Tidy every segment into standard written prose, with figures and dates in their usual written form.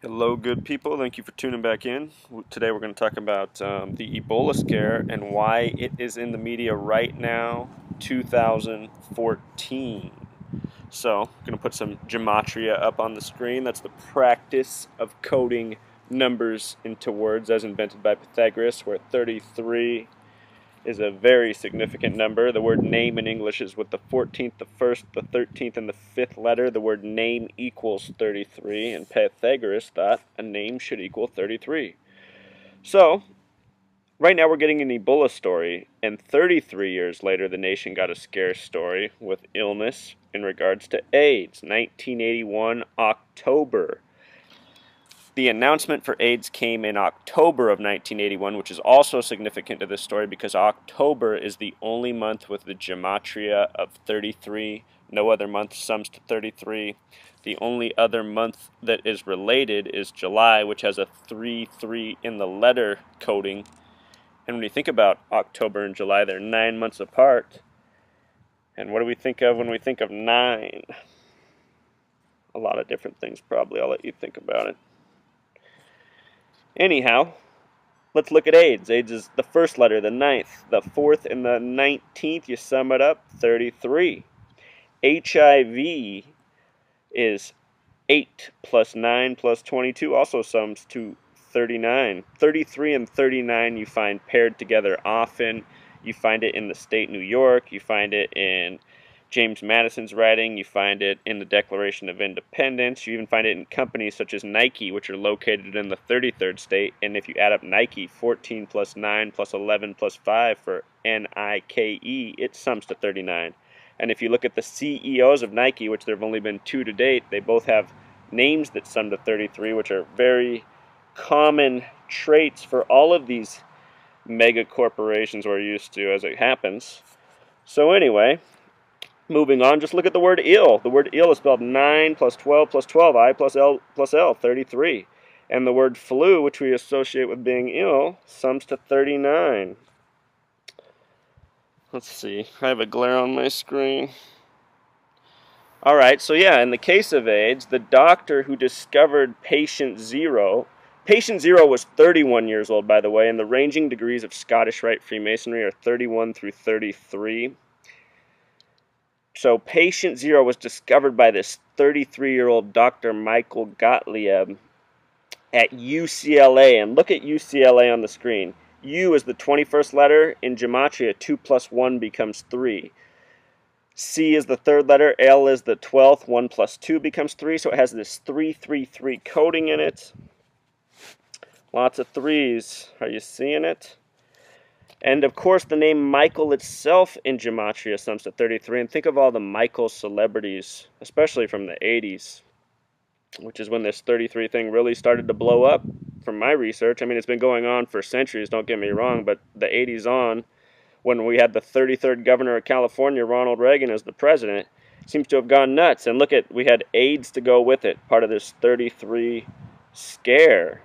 Hello, good people. Thank you for tuning back in. Today we're going to talk about the Ebola scare and why it is in the media right now, 2014. So, I'm going to put some gematria up on the screen. That's the practice of coding numbers into words as invented by Pythagoras, where 33 is a very significant number. The word name in English is with the 14th, the 1st, the 13th, and the 5th letter. The word name equals 33, and Pythagoras thought a name should equal 33. So, right now we're getting an Ebola story, and 33 years later the nation got a scare story with illness in regards to AIDS. 1981, October. The announcement for AIDS came in October of 1981, which is also significant to this story because October is the only month with the gematria of 33. No other month sums to 33. The only other month that is related is July, which has a 3-3 in the letter coding. And when you think about October and July, they're 9 months apart. And what do we think of when we think of 9? A lot of different things, probably. I'll let you think about it. Anyhow, let's look at AIDS. AIDS is the first letter, the 9th, the 4th, and the 19th. You sum it up, 33. HIV is 8 plus 9 plus 22, also sums to 39. 33 and 39 you find paired together often. You find it in the state New York. You find it in James Madison's writing. You find it in the Declaration of Independence. You even find it in companies such as Nike, which are located in the 33rd state. And if you add up Nike, 14 plus 9 plus 11 plus 5 for Nike, it sums to 39. And if you look at the CEOs of Nike, which there have only been 2 to date, they both have names that sum to 33, which are very common traits for all of these mega corporations we're used to as it happens. So anyway, moving on, just look at the word ill. The word ill is spelled 9 plus 12 plus 12, I plus L, 33. And the word flu, which we associate with being ill, sums to 39. Let's see, I have a glare on my screen. Alright, so yeah, in the case of AIDS, the doctor who discovered patient 0 was 31 years old, by the way, and the ranging degrees of Scottish Rite Freemasonry are 31 through 33. So patient 0 was discovered by this 33-year-old Dr. Michael Gottlieb at UCLA. And look at UCLA on the screen. U is the 21st letter. In gematria, 2 plus 1 becomes 3. C is the 3rd letter. L is the 12th. 1 plus 2 becomes 3. So it has this 333 coding in it. Lots of 3s. Are you seeing it? And of course, the name Michael itself in gematria sums to 33. And think of all the Michael celebrities, especially from the 80s, which is when this 33 thing really started to blow up from my research. I mean, it's been going on for centuries, don't get me wrong, but the 80s on, when we had the 33rd governor of California, Ronald Reagan, as the president, seems to have gone nuts. And look at, we had AIDS to go with it, part of this 33 scare.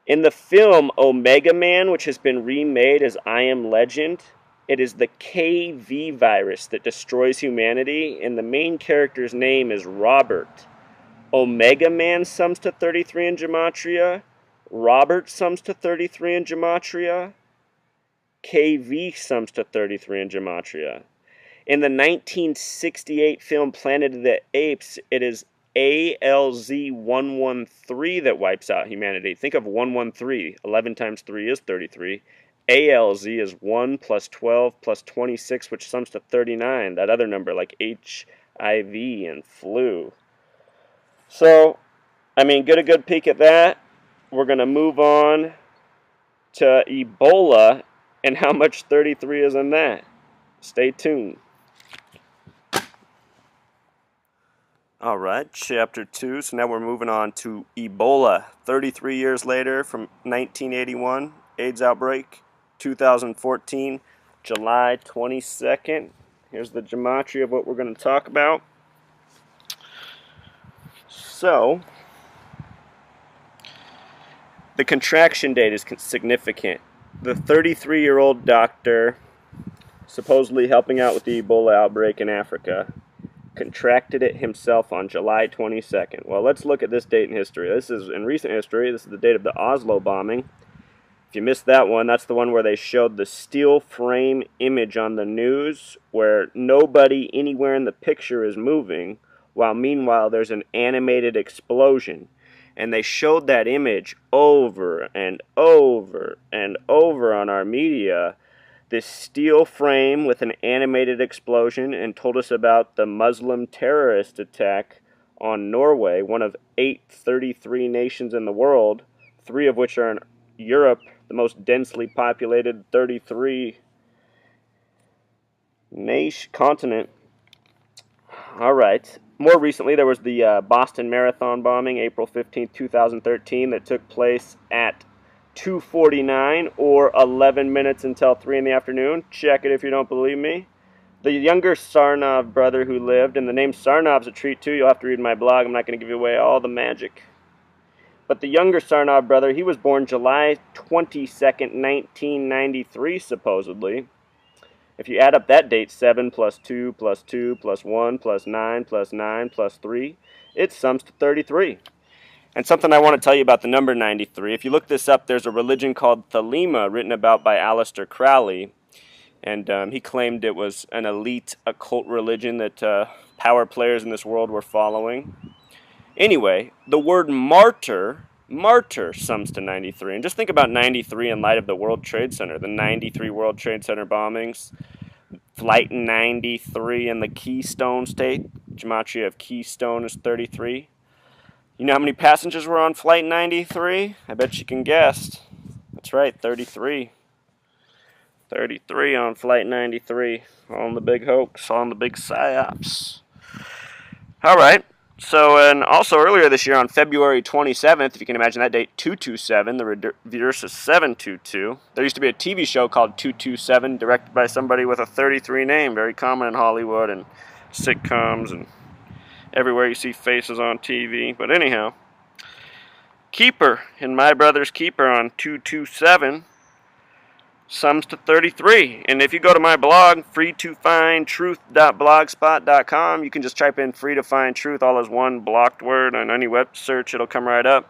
In the film Omega Man, which has been remade as I Am Legend, it is the KV virus that destroys humanity, and the main character's name is Robert. Omega Man sums to 33 in gematria. Robert sums to 33 in gematria. KV sums to 33 in gematria. In the 1968 film Planet of the Apes, it is ALZ-113 that wipes out humanity. Think of 113. 11 times 3 is 33. ALZ is 1 plus 12 plus 26, which sums to 39. That other number, like HIV and flu. So, I mean, get a good peek at that. We're going to move on to Ebola and how much 33 is in that. Stay tuned. Alright, chapter 2. So now we're moving on to Ebola. 33 years later from 1981, AIDS outbreak, 2014, July 22nd. Here's the gematria of what we're going to talk about. So, the contraction date is significant. The 33-year-old doctor, supposedly helping out with the Ebola outbreak in Africa, contracted it himself on July 22nd. Well, let's look at this date in history. This is in recent history. This is the date of the Oslo bombing. If you missed that one, that's the one where they showed the steel frame image on the news where nobody anywhere in the picture is moving, while meanwhile there's an animated explosion. And they showed that image over and over and over on our media, this steel frame with an animated explosion, and told us about the Muslim terrorist attack on Norway, one of 833 nations in the world, 3 of which are in Europe, the most densely populated 33 continent. All right. More recently, there was the Boston Marathon bombing, April 15, 2013, that took place at 2:49 or 11 minutes until 3 in the afternoon. Check it if you don't believe me. The younger Sarnov brother who lived, and the name Sarnov's a treat too. You'll have to read my blog. I'm not going to give you away all the magic. But the younger Sarnov brother, he was born July 22nd, 1993, supposedly. If you add up that date, 7 plus 2 plus 2 plus 1 plus 9 plus 9 plus 3, it sums to 33. And something I want to tell you about the number 93. If you look this up, there's a religion called Thelema written about by Aleister Crowley. And he claimed it was an elite occult religion that power players in this world were following. Anyway, the word martyr sums to 93. And just think about 93 in light of the World Trade Center, the 93 World Trade Center bombings, Flight 93 in the Keystone State. Gematria of Keystone is 33. You know how many passengers were on Flight 93? I bet you can guess. That's right, 33. 33 on Flight 93. On the big hoax, on the big psyops. All right. So, and also earlier this year on February 27th, if you can imagine that date, 227, the reverse is 722. There used to be a TV show called 227, directed by somebody with a 33 name, very common in Hollywood and sitcoms and everywhere you see faces on TV. But anyhow, Keeper, in My Brother's Keeper on 227, sums to 33. And if you go to my blog, freetofindtruth.blogspot.com, you can just type in free to find truth, all as one blocked word on any web search. It'll come right up.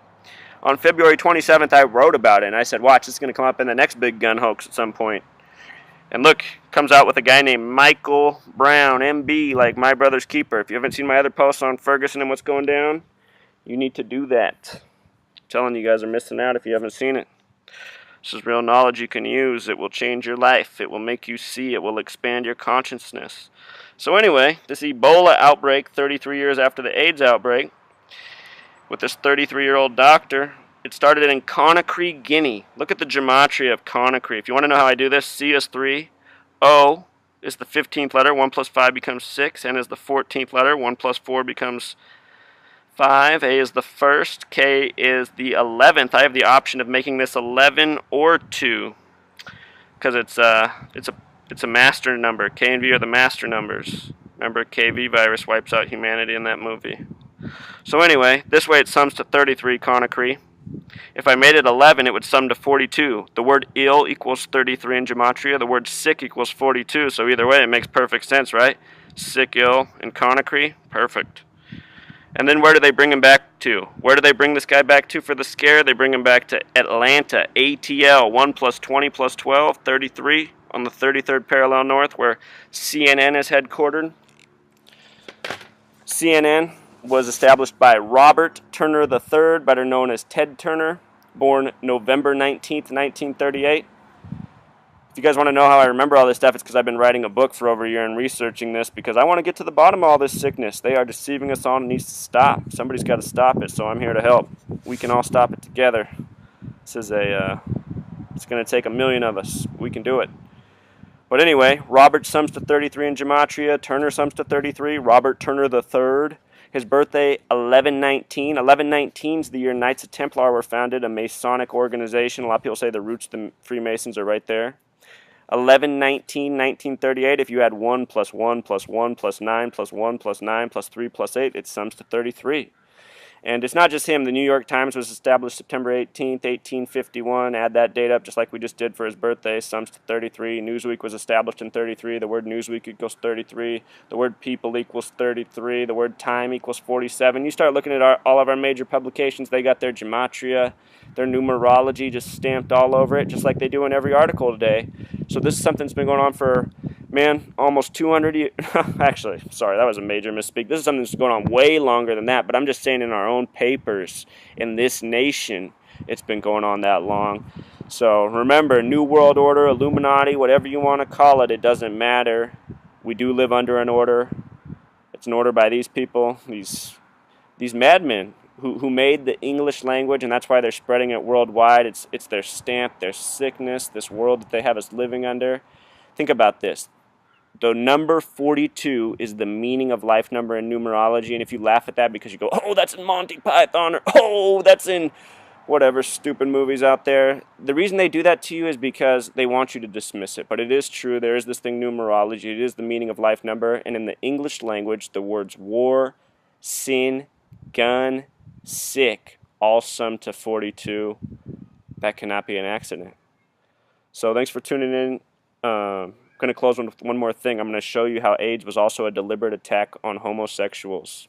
On February 27th, I wrote about it, and I said, watch, this is going to come up in the next big gun hoax at some point. And look, comes out with a guy named Michael Brown, MB, like My Brother's Keeper. If you haven't seen my other posts on Ferguson and what's going down, you need to do that. I'm telling you guys are missing out if you haven't seen it. This is real knowledge you can use. It will change your life. It will make you see. It will expand your consciousness. So anyway, this Ebola outbreak 33 years after the AIDS outbreak with this 33-year-old doctor, it started in Conakry, Guinea. Look at the gematria of Conakry. If you want to know how I do this, C is 3, O is the 15th letter, 1 plus 5 becomes 6, N is the 14th letter, 1 plus 4 becomes 5, A is the first, K is the 11th. I have the option of making this 11 or 2 because it's a master number. K and V are the master numbers. Remember, KV virus wipes out humanity in that movie. So anyway, this way it sums to 33, Conakry. If I made it 11, it would sum to 42. The word ill equals 33 in gematria. The word sick equals 42. So either way, it makes perfect sense, right? Sick, ill, and Conakry, perfect. And then where do they bring him back to? Where do they bring this guy back to for the scare? They bring him back to Atlanta, ATL, 1 plus 20 plus 12, 33, on the 33rd parallel north, where CNN is headquartered. CNN was established by Robert Turner III, better known as Ted Turner, born November 19th, 1938. If you guys want to know how I remember all this stuff, it's because I've been writing a book for over a year and researching this because I want to get to the bottom of all this sickness. They are deceiving us all and it needs to stop. Somebody's got to stop it, so I'm here to help. We can all stop it together. This is it's going to take 1 million of us. We can do it. But anyway, Robert sums to 33 in gematria. Turner sums to 33. Robert Turner III. His birthday, 1119. 1119 is the year Knights of Templar were founded, a Masonic organization. A lot of people say the roots of the Freemasons are right there. 1119, 1938, if you add 1 plus 1 plus 1 plus 9 plus 1 plus 9 plus 3 plus 8, it sums to 33. And it's not just him. The New York Times was established September 18th, 1851. Add that date up just like we just did for his birthday. Sums to 33. Newsweek was established in 33. The word Newsweek equals 33. The word People equals 33. The word Time equals 47. You start looking at all of our major publications, they got their gematria, their numerology just stamped all over it, just like they do in every article today. So this is something that's been going on for, man, almost 200 years. Actually, sorry, that was a major misspeak. This is something that's going on way longer than that, but I'm just saying in our own papers in this nation, it's been going on that long. So remember, New World Order, Illuminati, whatever you want to call it, it doesn't matter. We do live under an order. It's an order by these people, these madmen who made the English language, and that's why they're spreading it worldwide. It's their stamp, their sickness, this world that they have us living under. Think about this. The number 42 is the meaning of life number in numerology, and if you laugh at that because you go, oh, that's in Monty Python, or oh, that's in whatever stupid movies out there, the reason they do that to you is because they want you to dismiss it. But it is true. There is this thing, numerology. It is the meaning of life number, and in the English language, the words war, sin, gun, sick all sum to 42. That cannot be an accident. So thanks for tuning in. I'm going to close with one more thing. I'm going to show you how AIDS was also a deliberate attack on homosexuals.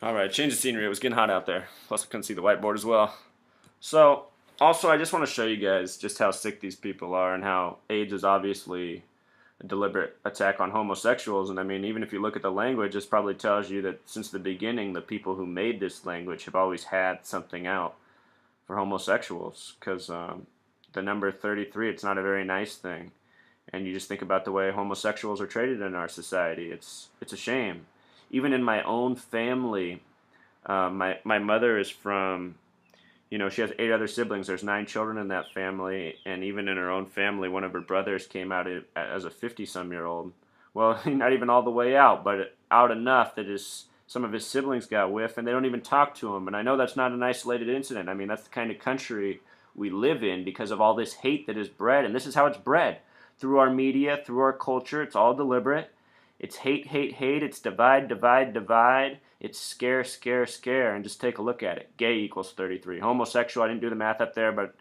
Alright, change the scenery. It was getting hot out there. Plus I couldn't see the whiteboard as well. So, also I just want to show you guys just how sick these people are and how AIDS is obviously a deliberate attack on homosexuals. And I mean, even if you look at the language, this probably tells you that since the beginning, the people who made this language have always had something out for homosexuals. Because the number 33, it's not a very nice thing. And you just think about the way homosexuals are treated in our society. It's a shame. Even in my own family, my mother is from, you know, she has 8 other siblings. There's 9 children in that family, and even in her own family, one of her brothers came out as a 50-some-year-old. Well, not even all the way out, but out enough that some of his siblings got whiff, and they don't even talk to him. And I know that's not an isolated incident. I mean, that's the kind of country we live in because of all this hate that is bred, and this is how it's bred. Through our media, through our culture, it's all deliberate. It's hate, hate, hate. It's divide, divide, divide. It's scare, scare, scare. And just take a look at it. Gay equals 33. Homosexual, I didn't do the math up there, but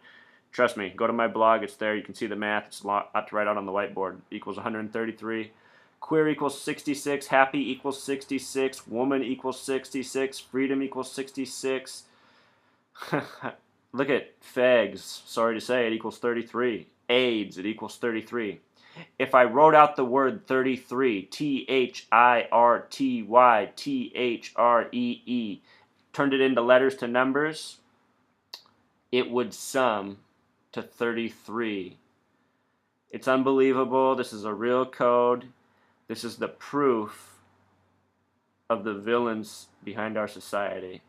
trust me, go to my blog. It's there. You can see the math. It's a lot to write out on the whiteboard. Equals 133. Queer equals 66. Happy equals 66. Woman equals 66. Freedom equals 66. Look at fags. Sorry to say, it equals 33. AIDS, it equals 33. If I wrote out the word 33, THIRTY, turned it into letters to numbers, it would sum to 33. It's unbelievable. This is a real code. This is the proof of the villains behind our society.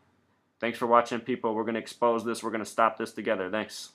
Thanks for watching, people. We're going to expose this. We're going to stop this together. Thanks.